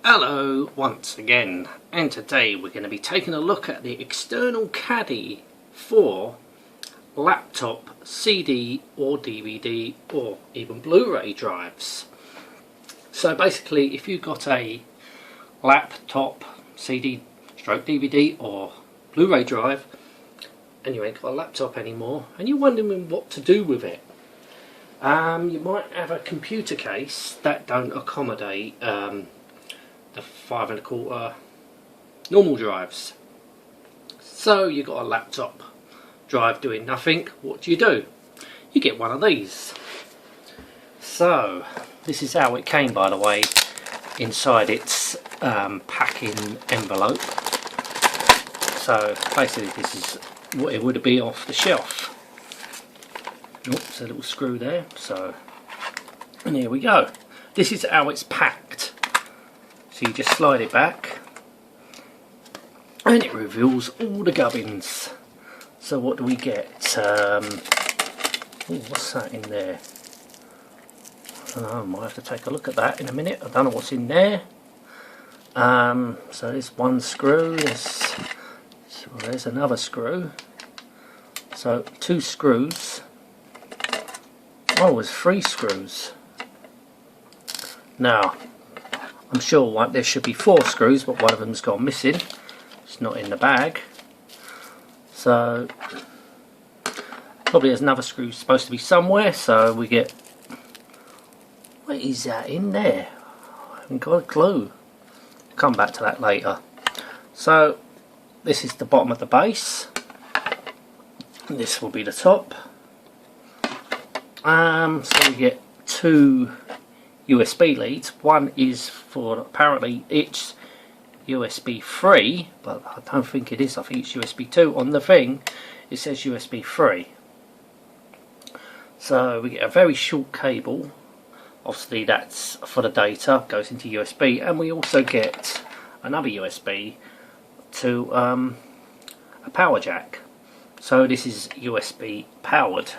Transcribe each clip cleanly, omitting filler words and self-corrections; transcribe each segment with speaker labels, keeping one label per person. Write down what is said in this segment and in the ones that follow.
Speaker 1: Hello once again, and today we're going to be taking a look at the external caddy for laptop, CD or DVD or even Blu-ray drives. So basically, if you've got a laptop, CD stroke DVD or Blu-ray drive and you ain't got a laptop anymore and you're wondering what to do with it, you might have a computer case that don't accommodate the 5 1/4 normal drives. So you got a laptop drive doing nothing. What do? You get one of these. So this is how it came, by the way, inside its packing envelope. So basically this is what it would be off the shelf. Oops, a little screw there. So, and here we go. This is how it's packed. So you just slide it back and it reveals all the gubbins. So what do we get? What's that in there? I don't know, I might have to take a look at that in a minute. I don't know what's in there. So there's one screw, there's another screw. So 2 screws. Oh, there's 3 screws. Now, I'm sure there should be 4 screws, but one of them's gone missing. It's not in the bag. So, probably there's another screw supposed to be somewhere, so we get... What is that in there? I haven't got a clue. I'll come back to that later. So, this is the bottom of the base. This will be the top. So we get 2 USB leads. One is for, apparently it's USB 3, but I don't think it is. I think it's USB 2. On the thing it says USB 3. So we get a very short cable. Obviously that's for the data, goes into USB, and we also get another USB to a power jack. So this is USB powered.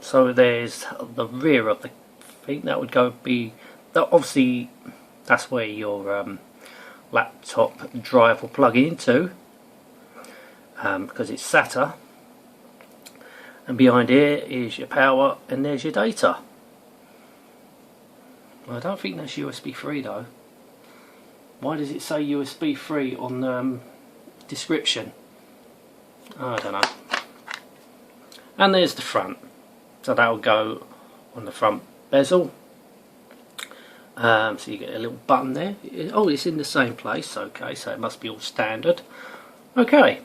Speaker 1: So there's the rear of the thing that would obviously that's where your laptop drive will plug into, because it's SATA, and behind here is your power and there's your data. Well, I don't think that's USB 3 though. Why does it say USB 3 on the description? I don't know. And there's the front, so that'll go on the front bezel. So you get a little button there. Oh, it's in the same place. Okay, so it must be all standard. Okay,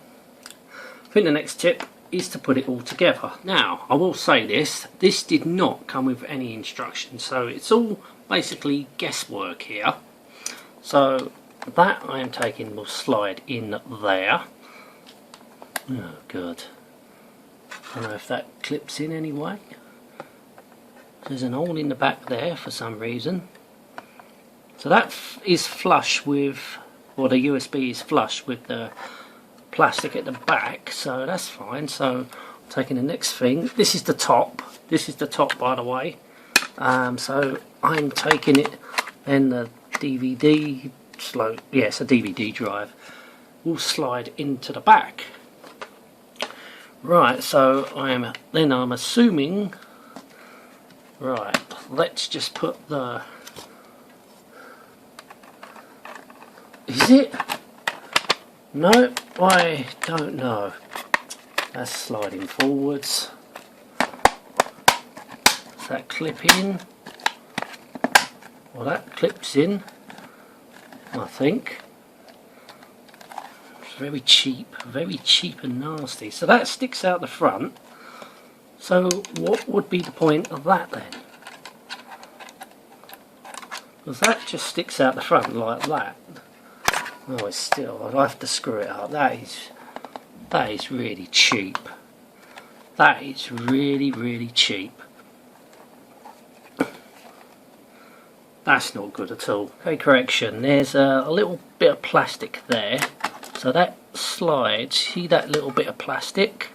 Speaker 1: I think the next tip is to put it all together. Now, I will say this did not come with any instructions, so it's all basically guesswork here. So that I am taking will slide in there. Oh, good. I don't know if that clips in anyway. There's an hole in the back there for some reason. So that is flush with, or the USB is flush with the plastic at the back, so that's fine. So taking the next thing, this is the top. This is the top, by the way. So I'm taking it, and the DVD, yes, a DVD drive will slide into the back. Right, so I'm assuming, right, let's just put the, is it? No, I don't know. That's sliding forwards. Does that clip in? Well, that clips in, I think. Very cheap and nasty. So that sticks out the front. So what would be the point of that then? Because that just sticks out the front like that. Oh, it's still, I'll have to screw it up. That is really cheap. That is really cheap. That's not good at all. Okay, correction. There's a little bit of plastic there. So that slides, see that little bit of plastic?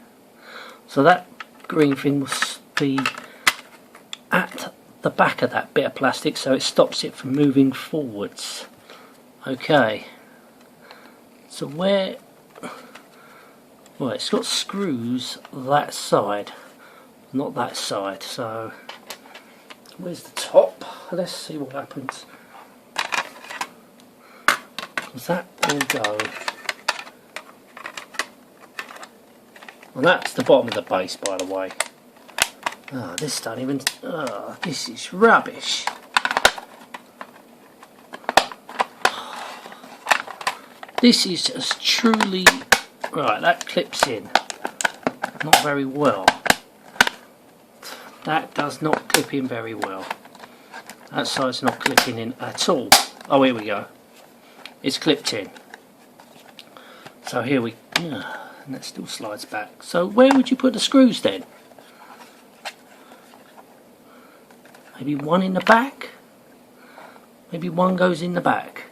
Speaker 1: So that green thing must be at the back of that bit of plastic so it stops it from moving forwards. Okay, so where, well, it's got screws that side, not that side, so where's the top? Let's see what happens. Does that all go? And that's the bottom of the base, by the way. Oh, this don't even, oh, this is rubbish. This is just truly, right, that clips in not very well. That does not clip in very well. That side's not clipping in at all. Oh, here we go. It's clipped in. So here we, and that still slides back. So where would you put the screws then? Maybe one in the back? Maybe one goes in the back.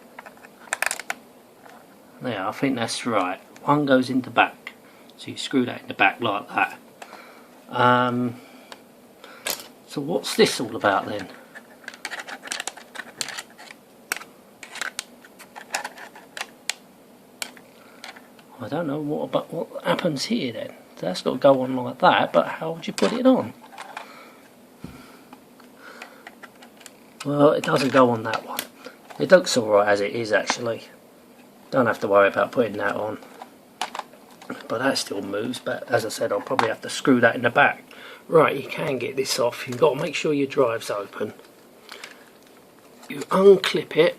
Speaker 1: There, I think that's right. One goes in the back. So you screw that in the back like that. So what's this all about then? I don't know what happens here then. So that's got to go on like that, but how would you put it on? Well, it doesn't go on that one. It looks alright as it is actually. Don't have to worry about putting that on. But that still moves, but as I said, I'll probably have to screw that in the back. Right, you can get this off. You've got to make sure your drive's open. You unclip it,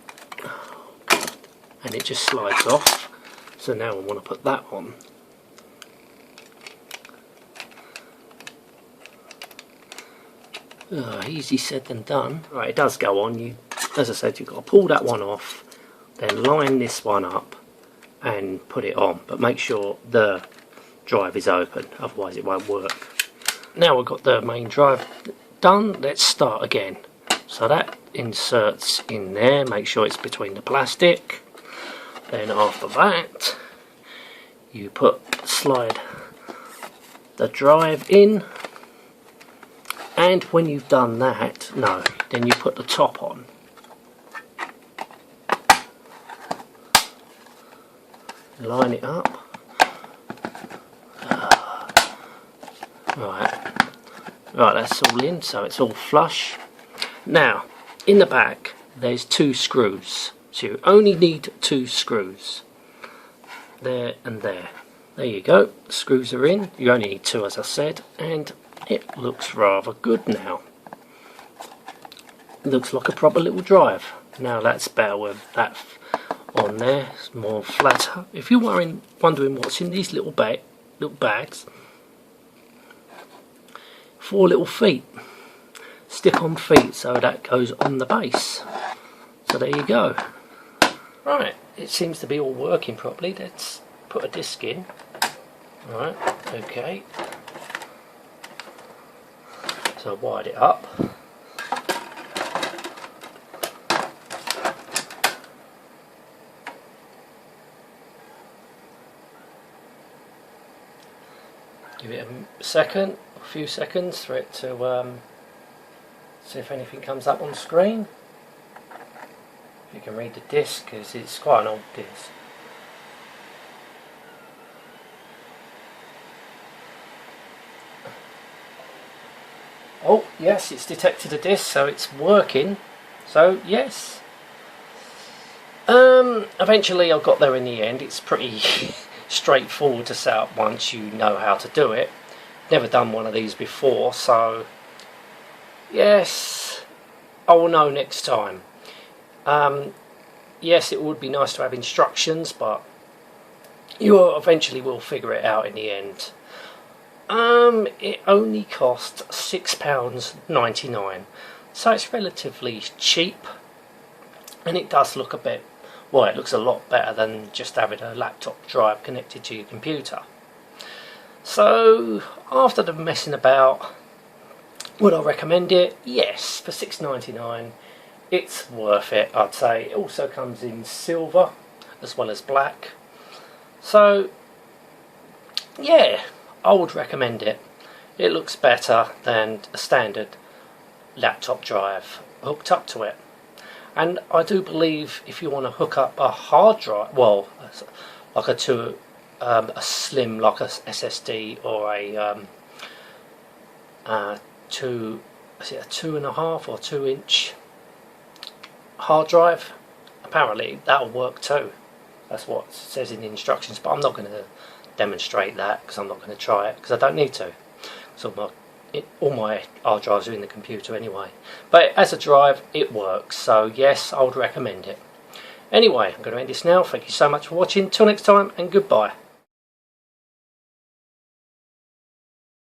Speaker 1: and it just slides off. So now I want to put that on. Easy said than done. Right, it does go on. You, as I said, you've got to pull that one off, then line this one up and put it on. But make sure the drive is open, otherwise it won't work. Now we've got the main drive done, let's start again. So that inserts in there, make sure it's between the plastic. Then after that, you slide the drive in. And when you've done that, then you put the top on. Line it up. Right, that's all in, so it's all flush. Now, in the back, there's 2 screws. So you only need 2 screws. There and there. There you go. The screws are in. You only need 2, as I said, and it looks rather good now. Looks like a proper little drive. Now that's better with that on there. It's more flatter. If you're wondering what's in these little bags, 4 little feet. Stick-on feet, so that goes on the base. So there you go. Right, it seems to be all working properly. Let's put a disc in. Right, okay. So I wired it up. Give it a second, a few seconds for it to see if anything comes up on screen. If you can read the disc, because it's quite an old disc. Oh yes, it's detected a disc, so it's working. So yes. Eventually I got there in the end. It's pretty straightforward to set up once you know how to do it. Never done one of these before, so yes, I will know next time. Yes, it would be nice to have instructions, but you eventually will figure it out in the end. It only cost £6.99, so it's relatively cheap, and it does look a bit, well, it looks a lot better than just having a laptop drive connected to your computer. So after the messing about, would I recommend it? Yes, for £6.99 it's worth it, I'd say. It also comes in silver as well as black, so yeah, I would recommend it. It looks better than a standard laptop drive hooked up to it. And I do believe if you want to hook up a hard drive, well, like a slim, like a SSD, or a 2.5 or 2-inch hard drive, apparently that'll work too. That's what it says in the instructions, but I'm not going to demonstrate that because I'm not going to try it, because I don't need to. So all my hard drives are in the computer anyway. But as a drive, it works, so yes, I would recommend it. Anyway, I'm going to end this now. Thank you so much for watching. Till next time, and goodbye.